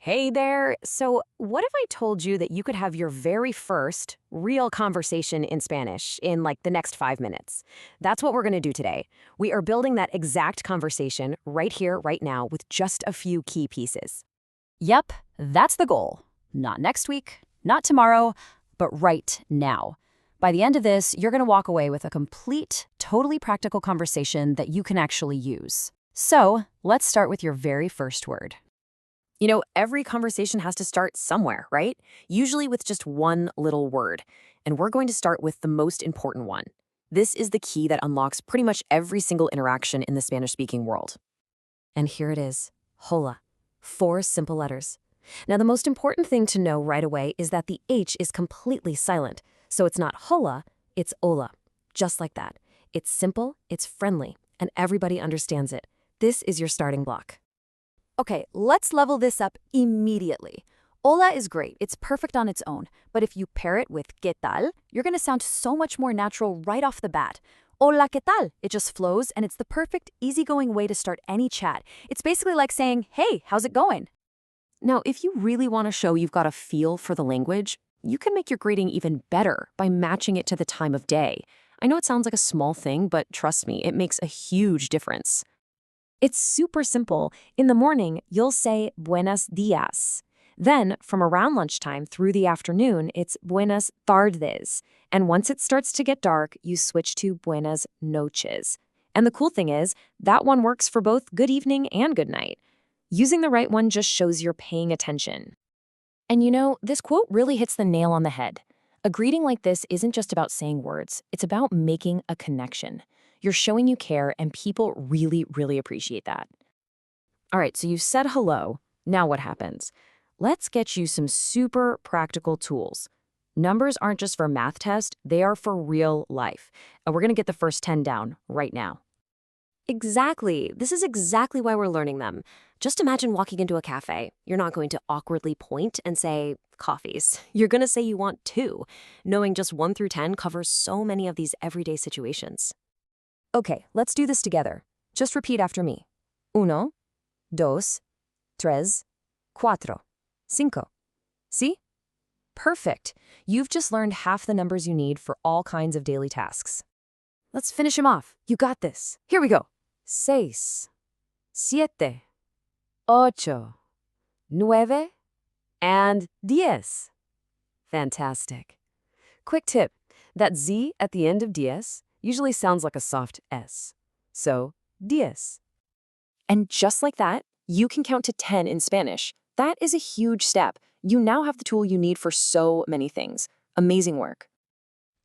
Hey there. So, what if I told you that you could have your very first real conversation in Spanish in like the next 5 minutes? That's what we're going to do today. We are building that exact conversation right here, right now, with just a few key pieces. Yep, that's the goal. Not next week, not tomorrow, but right now. By the end of this, you're going to walk away with a complete, totally practical conversation that you can actually use. So, let's start with your very first word. You know, every conversation has to start somewhere, right? Usually with just one little word. And we're going to start with the most important one. This is the key that unlocks pretty much every single interaction in the Spanish-speaking world. And here it is, hola. 4 simple letters. Now, the most important thing to know right away is that the H is completely silent. So it's not hola, it's hola. Just like that. It's simple, it's friendly, and everybody understands it. This is your starting block. Okay, let's level this up immediately. Hola is great, it's perfect on its own, but if you pair it with ¿qué tal?, you're going to sound so much more natural right off the bat. Hola, ¿qué tal? It just flows, and it's the perfect, easygoing way to start any chat. It's basically like saying, hey, how's it going? Now, if you really want to show you've got a feel for the language, you can make your greeting even better by matching it to the time of day. I know it sounds like a small thing, but trust me, it makes a huge difference. It's super simple. In the morning, you'll say buenos dias. Then, from around lunchtime through the afternoon, it's buenas tardes. And once it starts to get dark, you switch to buenas noches. And the cool thing is, that one works for both good evening and good night. Using the right one just shows you're paying attention. And you know, this quote really hits the nail on the head. A greeting like this isn't just about saying words, it's about making a connection. You're showing you care, and people really, really appreciate that. All right, so you said hello. Now what happens? Let's get you some super practical tools. Numbers aren't just for math test, they are for real life. And we're going to get the first 10 down right now. Exactly. This is exactly why we're learning them. Just imagine walking into a cafe. You're not going to awkwardly point and say, coffees. You're going to say you want 2. Knowing just 1 through 10 covers so many of these everyday situations. Okay, let's do this together. Just repeat after me. 1, 2, 3, 4, 5. See? Perfect. You've just learned half the numbers you need for all kinds of daily tasks. Let's finish them off. You got this. Here we go. 6, 7, 8, 9, and 10. Fantastic. Quick tip. That Z at the end of diez usually sounds like a soft S. So, diez. And just like that, you can count to 10 in Spanish. That is a huge step. You now have the tool you need for so many things. Amazing work.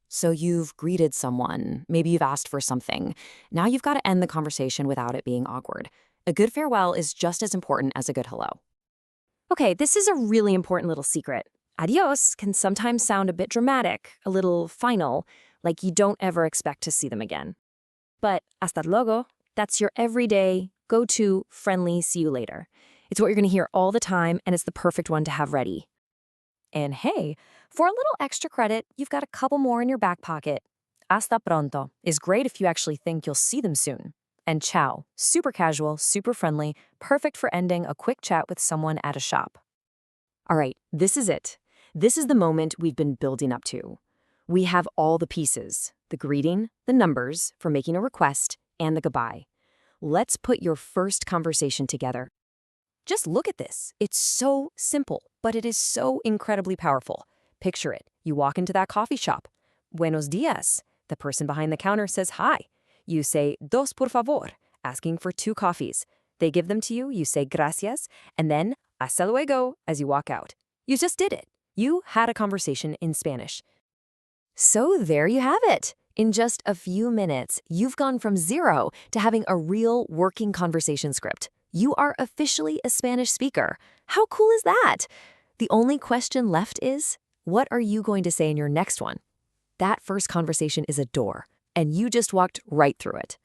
So you've greeted someone, maybe you've asked for something. Now you've got to end the conversation without it being awkward. A good farewell is just as important as a good hello. Okay, this is a really important little secret. Adios can sometimes sound a bit dramatic, a little final, like you don't ever expect to see them again. But hasta luego, that's your everyday, go-to, friendly see you later. It's what you're going to hear all the time, and it's the perfect one to have ready. And hey, for a little extra credit, you've got a couple more in your back pocket. Hasta pronto is great if you actually think you'll see them soon. And ciao, super casual, super friendly, perfect for ending a quick chat with someone at a shop. All right, this is it. This is the moment we've been building up to. We have all the pieces, the greeting, the numbers for making a request, and the goodbye. Let's put your first conversation together. Just look at this. It's so simple, but it is so incredibly powerful. Picture it. You walk into that coffee shop. Buenos dias. The person behind the counter says hi. You say, dos por favor, asking for 2 coffees. They give them to you, you say gracias, and then hasta luego as you walk out. You just did it. You had a conversation in Spanish. So there you have it. In just a few minutes, you've gone from 0 to having a real working conversation script. You are officially a Spanish speaker. How cool is that? The only question left is, what are you going to say in your next one? That first conversation is a door, and you just walked right through it.